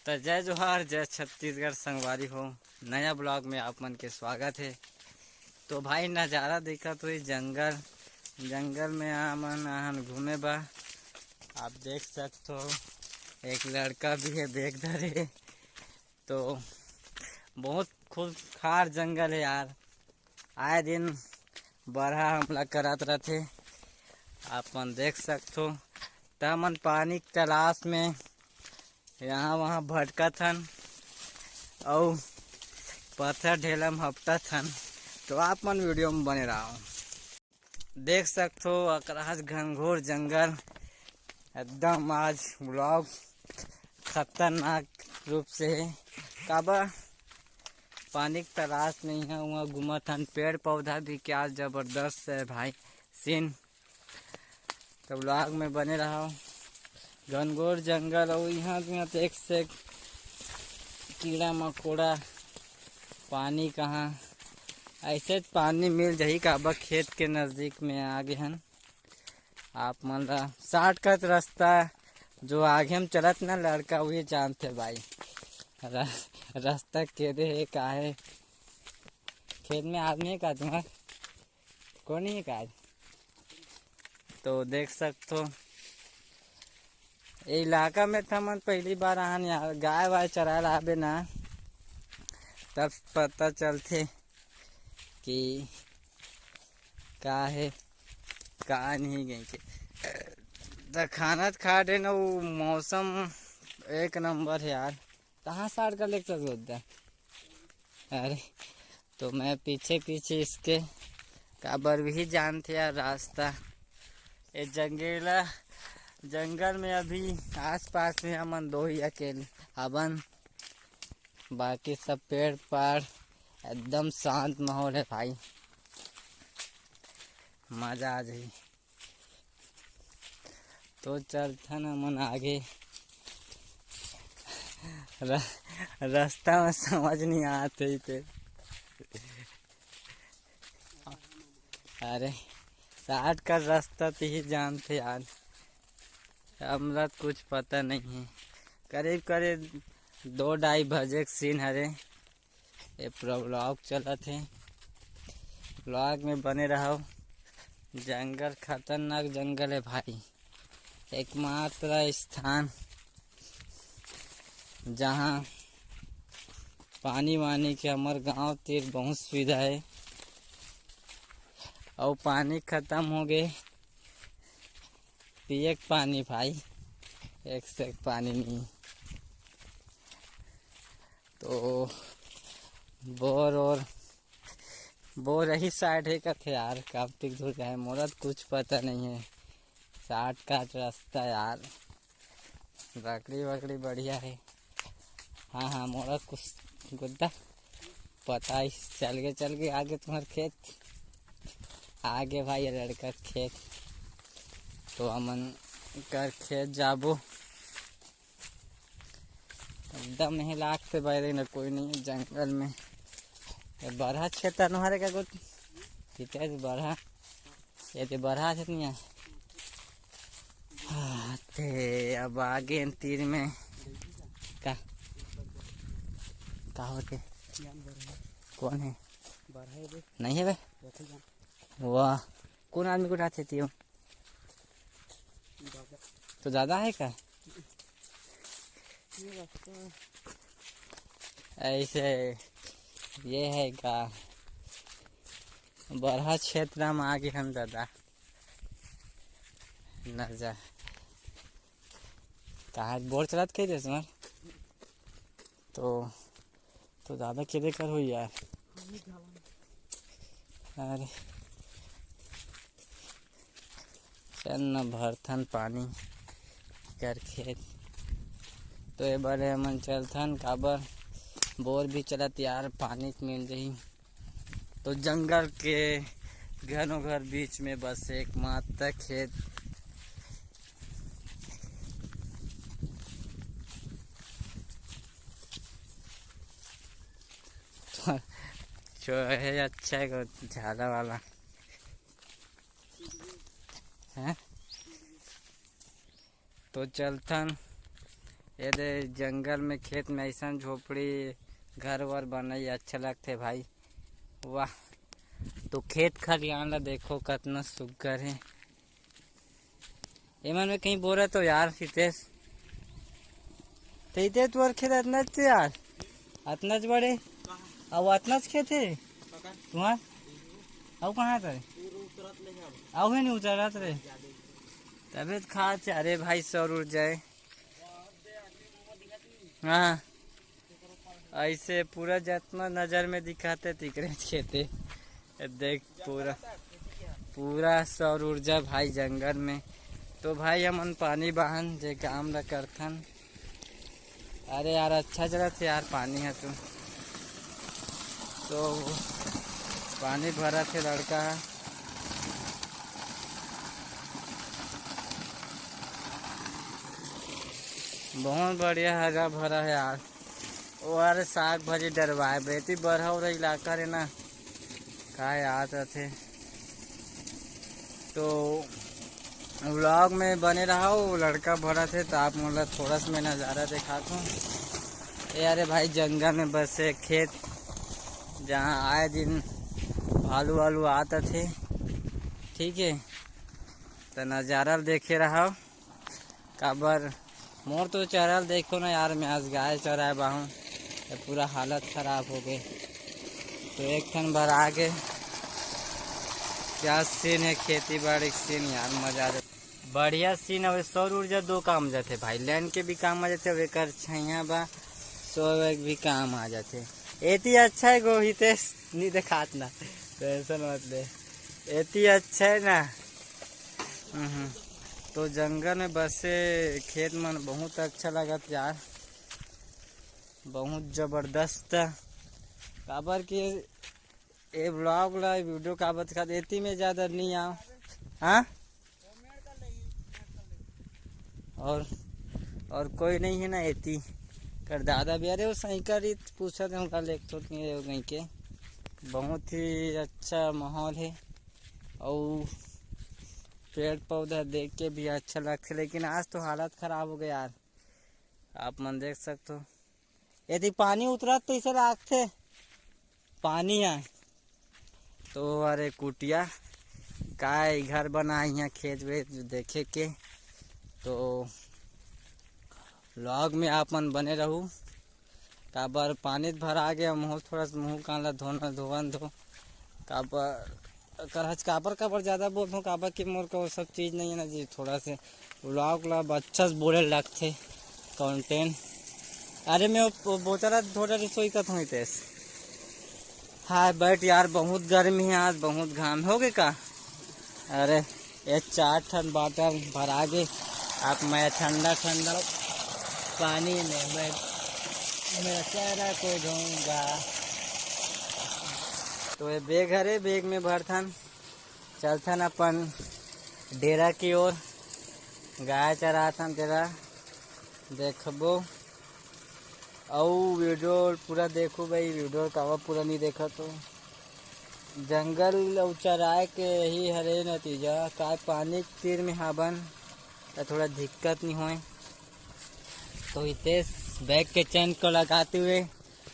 तो जय जोहार, जय छत्तीसगढ़ संगवारी हो। नया ब्लॉग में आप मन के स्वागत है। तो भाई नज़ारा देखा तो जंगल जंगल में आमन आहन घूमे बा। आप देख सकते हो एक लड़का भी है बैग धरे। तो बहुत खूबखार जंगल है यार। आए दिन बरहा हमला करत रहते। आप मन देख सकते हो तमन पानी की तलाश में यहाँ वहाँ भटकत हन और पत्थर ढेला में हपटत हन। तो आप मन वीडियो में बने रहो। देख सकते हो अकराज घनघोर जंगल एकदम। आज ब्लॉग खतरनाक रूप से है। काबा पानी की तलाश में यहाँ वहाँ घूमत हन। पेड़ पौधा भी क्या जबरदस्त है भाई सीन। तो ब्लॉग में बने रहो। घनघोर जंगल और यहाँ तो एक से कीड़ा मकोड़ा। पानी कहाँ ऐसे पानी मिल जाही काबा खेत के नज़दीक में आगे हन। आप मन ला शॉर्टकट रास्ता जो आगे हम चलत ना लड़का वही जानते भाई। रास्ता केदे है का है। खेत में आदमी है का तुम्हार कौन है का। तो देख सकते हो इलाका में था मन पहली बार आन यार। गाय वाय चरा आबे ना तब पता चलते कि का है का नहीं गई के। तो खाना खा रहे ना वो मौसम एक नंबर है यार। कहाँ साड़ कर लेकर होता। अरे तो मैं पीछे पीछे इसके काबर भी जानते यार रास्ता। ये जंगल में अभी आसपास में हमन दो ही अकेले हवन। बाकी सब पेड़ पाड़ एकदम शांत माहौल है भाई। मजा आ जाए। तो चलता ना मन आगे। रास्ता में समझ नहीं आते ही थे। अरे साठ का रास्ता तो ही जानते यार। हमरा कुछ पता नहीं है। करीब करीब 2-2.5 बजे सीन हरे। ये पूरा ब्लॉग चला थे। ब्लॉग में बने रहो। जंगल खतरनाक जंगल है भाई। एकमात्र स्थान जहाँ पानी वानी के हमारे गांव तीर बहुत सुविधा है। और पानी खत्म हो गए पिए पानी भाई एक से एक पानी नहीं। तो बोर यही साइड है का थे यार। कार्तिक धुर है मोरा कुछ पता नहीं है। शॉर्टकट रास्ता यार। लकड़ी वकड़ी बढ़िया है। हाँ मोरा कुछ गुद्दा पता ही। चल गए आगे तुम्हारे खेत आगे भाई लड़का खेत। तो अमन कर खेत जाबो एकदम नहीं लागते बैरे न कोई नहीं है जंगल में। बरहा क्षेत्र अनुहारे का कुछ कितने बरहा ये तो बरहा है नहीं। थे अब आगे तीर में का होते कौन है नहीं है वे। वाह कौन आदमी को उठाते थे तो ज़्यादा है क्या ऐसे ये है का बरहा क्षेत्र में आगे हम दादा नजर कहा बोर चलात कही दे तुम्हार। तो ज़्यादा किधर कर हो यार। अरे चल न भरथन पानी कर खेत। तो ये बड़े मन चलथन काबर बोर भी चलत यार पानी मिल जाही। तो जंगल के घरों घर बीच में बस एकमात्र खेत। जो है अच्छा है झाला वाला है। तो चलथन ये दे जंगल में खेत में ऐसा झोपड़ी घर वर बनाई अच्छा लगते भाई। वाह। तो खेत खलियान ला देखो कितना सुग्घर है। एमन में कहीं बोरा तो यार हितेश ते तुअर खेत इतना यार इतना बड़े अब इतना खेत है तुम्हार अब कहाँ था अब नहीं उतरत रे तबियत खा अरे भाई सौर उड़ जाए। हाँ ऐसे पूरा जितना नजर में दिखाते तिकरे खेते देख पूरा पूरा सौर ऊर्जा भाई जंगल में। तो भाई हमन पानी बहन जे काम ला करथन। अरे यार अच्छा जगह थे यार पानी है तो पानी भरा थे लड़का बहुत बढ़िया हरा भरा है यार। और साग भाजी डरवाए बेटी बरहा और इलाका रे ना का याद थे। तो व्लॉग में बने रहा वो लड़का भरा थे तो आप मतलब थोड़ा सा मैं नज़ारा दिखाता हूँ। अरे भाई जंगल में बस एक खेत जहाँ आए दिन भालू वालू आता थे ठीक है। तो नज़ारा देखे रहा काबर मोर तो चरल देखो ना यार मैं आज गाय चराए बाहूँ तो पूरा हालत ख़राब हो गई। तो एक ठन भर आगे क्या सीन है खेती बाड़ी सीन यार मजा आ बढ़िया सीन। अब सौर ऊर्जा दो काम जाते भाई लैंड के भी काम आ जाते अब एक छैया बा सौर भी काम आ जाते। एती अच्छा है गो हितेश नहीं दिखात ना टेंशन मत ले एती अच्छा है ना। तो जंगल में बसे खेत मन बहुत अच्छा लगत यार बहुत जबरदस्त काबर के ये ब्लॉग ला वीडियो काबर दिखा एती में ज़्यादा नहीं आओ। हाँ और कोई नहीं है ना एती कर दादा भी अरे वो साइकिल ही पूछा था उनका लेख तो नहीं के बहुत ही अच्छा माहौल है और पेड़ पौधा देख के भी अच्छा लगता। लेकिन आज तो हालत ख़राब हो गई यार आप मन देख सकते हो यदि पानी उतरा तो इसे रखते पानी है तो अरे कुटिया का घर बना यहाँ खेत वेत देखे के। तो लॉग में आप मन बने रहू काबर पानी भरा गया मुँह थोड़ा सा मुँह काला धोना धोवन धो काबर करहच काबर ज़्यादा बोल दूँ काबर कि मोर को सब चीज़ नहीं है ना जी थोड़ा से व्लॉग ला अच्छा से बोले लगते कंटेंट। अरे मैं बोतरा थोड़ा रसोई का था तेस हाँ बैठ यार बहुत गर्मी है आज बहुत घाम हो गए का। अरे ये 4 ठन बाटल भरा गए आप मैं ठंडा ठंडा पानी में मैं मेरा चेहरा को धोऊंगा। तो ये बैग है बैग में भरथन चलथन अपन डेरा की ओर गाय चराथन तेरा देखबो और वीडियो पूरा देखो भाई वीडियो कावा पूरा नहीं देखा तो जंगल और चराए के यही हरे नतीजा का पानी तीर में हाबन तो थोड़ा दिक्कत नहीं होए। तो हितेश बैग के चैन को लगाते हुए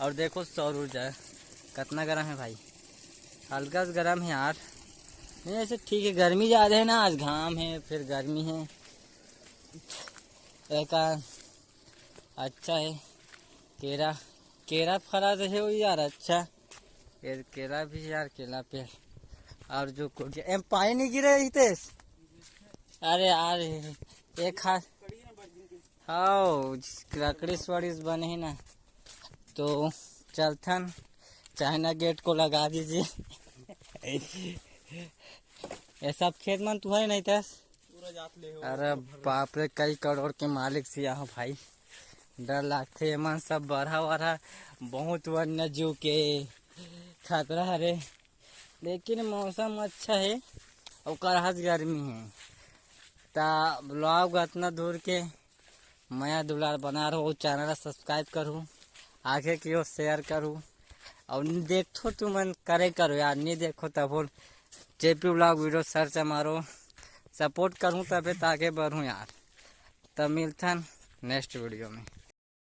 और देखो सौर ऊर्जा कितना गर्म है भाई हल्का सा गर्म है यार नहीं ऐसे ठीक है गर्मी ज़्यादा है ना आज घाम है फिर गर्मी है एक अच्छा है। केरा केरा फरा रहे हो यार अच्छा ये केला भी यार केला पे और जो एम पानी नहीं गिरे हितेश अरे यार एक हाथ हाँ लकड़ी स्वड़ीस बने है ना तो चलथन चाइना गेट को लगा दीजिए। ये सब खेत मन तुम्हारे नहीं था अरे बाप रे कई करोड़ के मालिक से यहाँ भाई डर लगते मन सब बड़ा बड़ा बहुत वन्य जीव के खतरा है लेकिन मौसम अच्छा है और करहज गर्मी है ता ब्लॉग इतना दूर के मैं दुलार बना रहा हूँ चैनल सब्सक्राइब करूँ आगे की ओर शेयर करूँ और देखो तुम मन करे करो यार नहीं देखो तब जेपी ब्लॉग वीडियो सर्च मारो सपोर्ट करूँ तब आगे बढ़ूँ यार तब मिलथन नेक्स्ट वीडियो में।